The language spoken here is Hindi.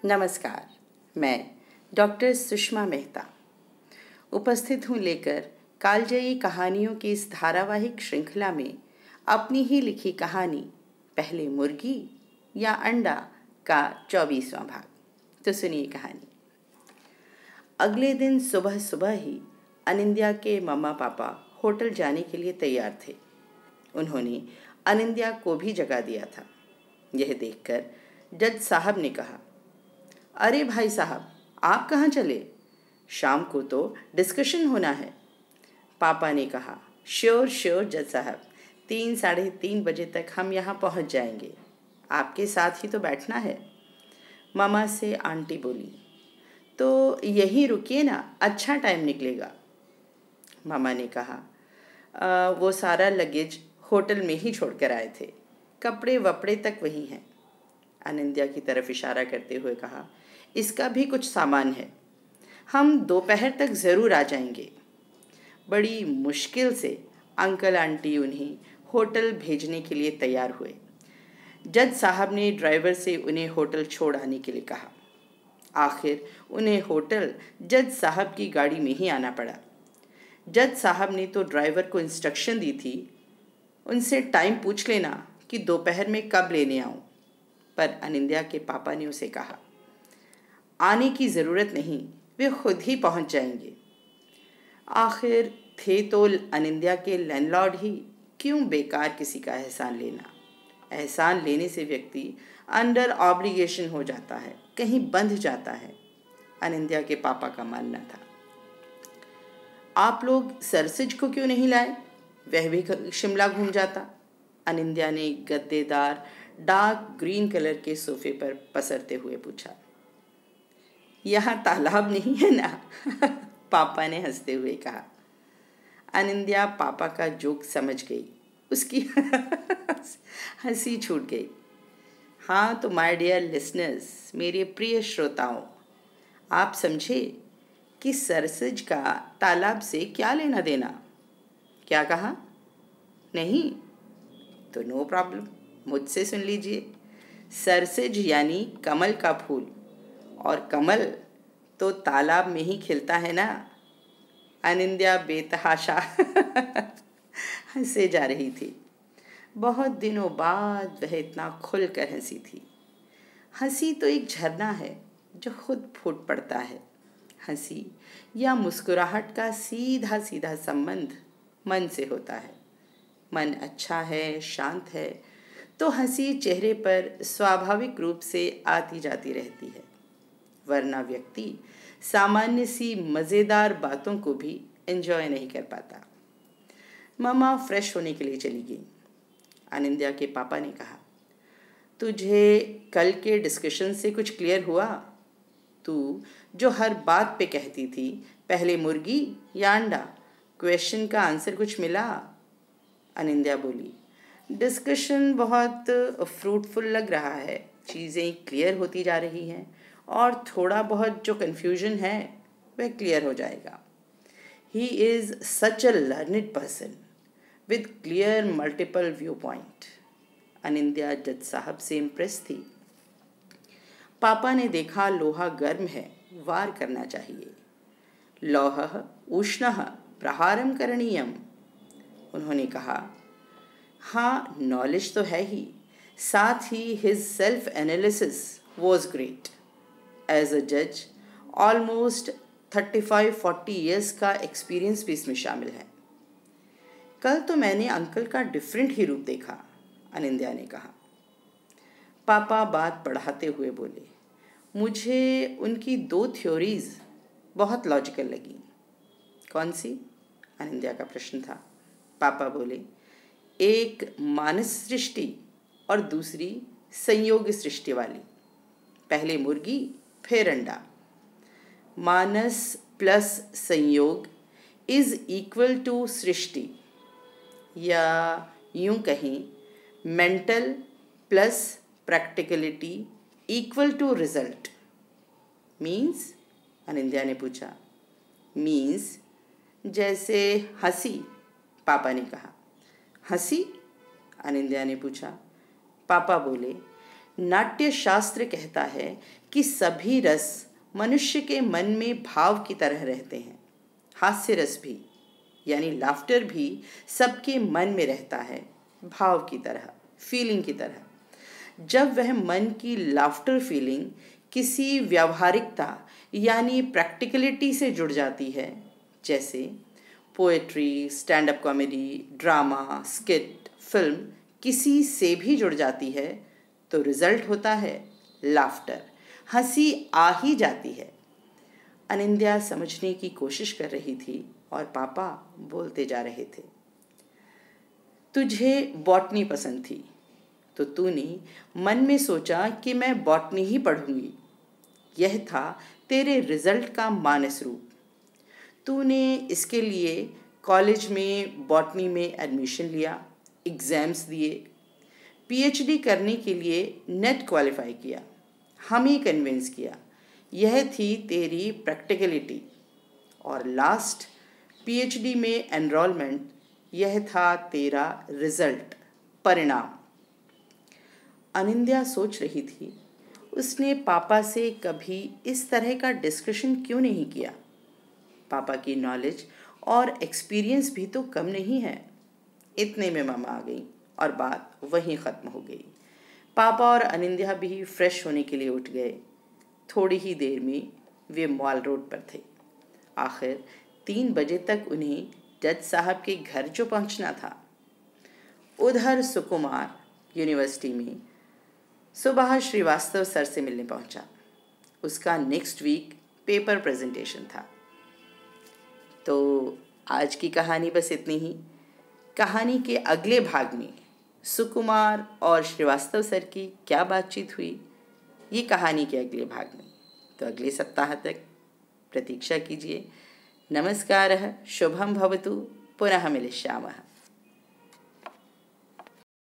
नमस्कार, मैं डॉक्टर सुषमा मेहता उपस्थित हूँ लेकर कालजयी कहानियों की इस धारावाहिक श्रृंखला में अपनी ही लिखी कहानी पहले मुर्गी या अंडा का 24वां भाग। तो सुनिए कहानी। अगले दिन सुबह सुबह ही अनिंद्या के मम्मा पापा होटल जाने के लिए तैयार थे। उन्होंने अनिंद्या को भी जगा दिया था। यह देखकर जज साहब ने कहा, अरे भाई साहब, आप कहाँ चले? शाम को तो डिस्कशन होना है। पापा ने कहा, श्योर श्योर जज साहब, 3-3:30 बजे तक हम यहाँ पहुँच जाएंगे। आपके साथ ही तो बैठना है। मामा से आंटी बोली, तो यहीं रुकिए ना, अच्छा टाइम निकलेगा। मामा ने कहा, वो सारा लगेज होटल में ही छोड़ कर आए थे, कपड़े वपड़े तक वही हैं। अनिंद्या की तरफ इशारा करते हुए कहा, इसका भी कुछ सामान है, हम दोपहर तक ज़रूर आ जाएंगे। बड़ी मुश्किल से अंकल आंटी उन्हें होटल भेजने के लिए तैयार हुए। जज साहब ने ड्राइवर से उन्हें होटल छोड़ आने के लिए कहा। आखिर उन्हें होटल जज साहब की गाड़ी में ही आना पड़ा। जज साहब ने तो ड्राइवर को इंस्ट्रक्शन दी थी, उनसे टाइम पूछ लेना कि दोपहर में कब लेने आऊँ। पर अनिंद्या के पापा ने उसे कहा, आने की ज़रूरत नहीं, वे खुद ही पहुंच जाएंगे। आखिर थे तो अनिंद्या के लैंडलॉर्ड ही, क्यों बेकार किसी का एहसान लेना। एहसान लेने से व्यक्ति अंडर ऑब्लिगेशन हो जाता है, कहीं बंध जाता है, अनिंद्या के पापा का मानना था। आप लोग सरसिज को क्यों नहीं लाए? वह भी शिमला घूम जाता। अनिंद्या ने गद्देदार डार्क ग्रीन कलर के सोफे पर पसरते हुए पूछा। यहाँ तालाब नहीं है ना? पापा ने हंसते हुए कहा। अनिंद्या पापा का जोक समझ गई, उसकी हंसी छूट गई। हाँ तो माय डियर लिसनर्स, मेरे प्रिय श्रोताओं, आप समझे कि सरसिज का तालाब से क्या लेना देना? क्या कहा? नहीं तो नो प्रॉब्लम, मुझसे सुन लीजिए। सरसिज यानी कमल का फूल, और कमल तो तालाब में ही खिलता है ना। अनिंद्या बेतहाशा हंसे जा रही थी। बहुत दिनों बाद वह इतना खुलकर हंसी थी। हंसी तो एक झरना है जो खुद फूट पड़ता है। हंसी या मुस्कुराहट का सीधा सीधा संबंध मन से होता है। मन अच्छा है, शांत है, तो हंसी चेहरे पर स्वाभाविक रूप से आती जाती रहती है। वरना व्यक्ति सामान्य सी मज़ेदार बातों को भी एंजॉय नहीं कर पाता। मामा फ्रेश होने के लिए चली गई। अनिंद्या के पापा ने कहा, तुझे कल के डिस्कशन से कुछ क्लियर हुआ? तू जो हर बात पे कहती थी पहले मुर्गी या अंडा, क्वेश्चन का आंसर कुछ मिला? अनिंद्या बोली, डिस्कशन बहुत फ्रूटफुल लग रहा है, चीज़ें क्लियर होती जा रही हैं और थोड़ा बहुत जो कन्फ्यूजन है वह क्लियर हो जाएगा। He is such a learned person with clear multiple view point. Anindya जज साहब से इम्प्रेस थी। पापा ने देखा लोहा गर्म है, वार करना चाहिए। लौहः उष्णः प्रहारम करणीयम। उन्होंने कहा, हाँ नॉलेज तो है ही, साथ ही his self analysis was great. As a जज ऑलमोस्ट 35-40 ईयर्स का एक्सपीरियंस भी इसमें शामिल है। कल तो मैंने अंकल का डिफरेंट ही रूप देखा, अनिंद्या ने कहा। पापा बात बढ़ाते हुए बोले, मुझे उनकी 2 थ्योरीज बहुत लॉजिकल लगी। कौन सी? अनिंद्या का प्रश्न था। पापा बोले, एक मानस सृष्टि और दूसरी संयोग सृष्टि वाली। पहले मुर्गी फिर अंडा। मानस प्लस संयोग इज इक्वल टू सृष्टि, या यूं कहें mental plus practicality equal to result. Means? Anindya ने पूछा। मीन्स जैसे हंसी, पापा ने कहा। हंसी? अनिंद्या ने पूछा। पापा बोले, नाट्य शास्त्र कहता है कि सभी रस मनुष्य के मन में भाव की तरह रहते हैं। हास्य रस भी, यानी लाफ्टर भी, सबके मन में रहता है, भाव की तरह, फीलिंग की तरह। जब वह मन की लाफ्टर फीलिंग किसी व्यावहारिकता यानी प्रैक्टिकलिटी से जुड़ जाती है, जैसे poetry, stand up comedy, drama, skit, film किसी से भी जुड़ जाती है, तो रिजल्ट होता है लाफ्टर। हंसी आ ही जाती है। अनिंद्या समझने की कोशिश कर रही थी और पापा बोलते जा रहे थे। तुझे बॉटनी पसंद थी, तो तूने मन में सोचा कि मैं बॉटनी ही पढ़ूंगी। यह था तेरे रिजल्ट का मानस रूप। तूने इसके लिए कॉलेज में बॉटनी में एडमिशन लिया, एग्ज़ाम्स दिए, पीएचडी करने के लिए नेट क्वालिफाई किया, हमें कन्विंस किया। यह थी तेरी प्रैक्टिकलिटी। और लास्ट पीएचडी में एनरोलमेंट, यह था तेरा रिजल्ट, परिणाम। अनिंद्या सोच रही थी, उसने पापा से कभी इस तरह का डिस्कशन क्यों नहीं किया। पापा की नॉलेज और एक्सपीरियंस भी तो कम नहीं है। इतने में मामा आ गई और बात वहीं ख़त्म हो गई। पापा और अनिंद्या भी फ्रेश होने के लिए उठ गए। थोड़ी ही देर में वे मॉल रोड पर थे। आखिर 3 बजे तक उन्हें जज साहब के घर जो पहुंचना था। उधर सुकुमार यूनिवर्सिटी में सुबह श्रीवास्तव सर से मिलने पहुंचा। उसका नेक्स्ट वीक पेपर प्रेजेंटेशन था। तो आज की कहानी बस इतनी ही। कहानी के अगले भाग में सुकुमार और श्रीवास्तव सर की क्या बातचीत हुई, ये कहानी के अगले भाग में। तो अगले सप्ताह तक प्रतीक्षा कीजिए। नमस्कारः, शुभं भवतु, पुनः मिलिष्यामः।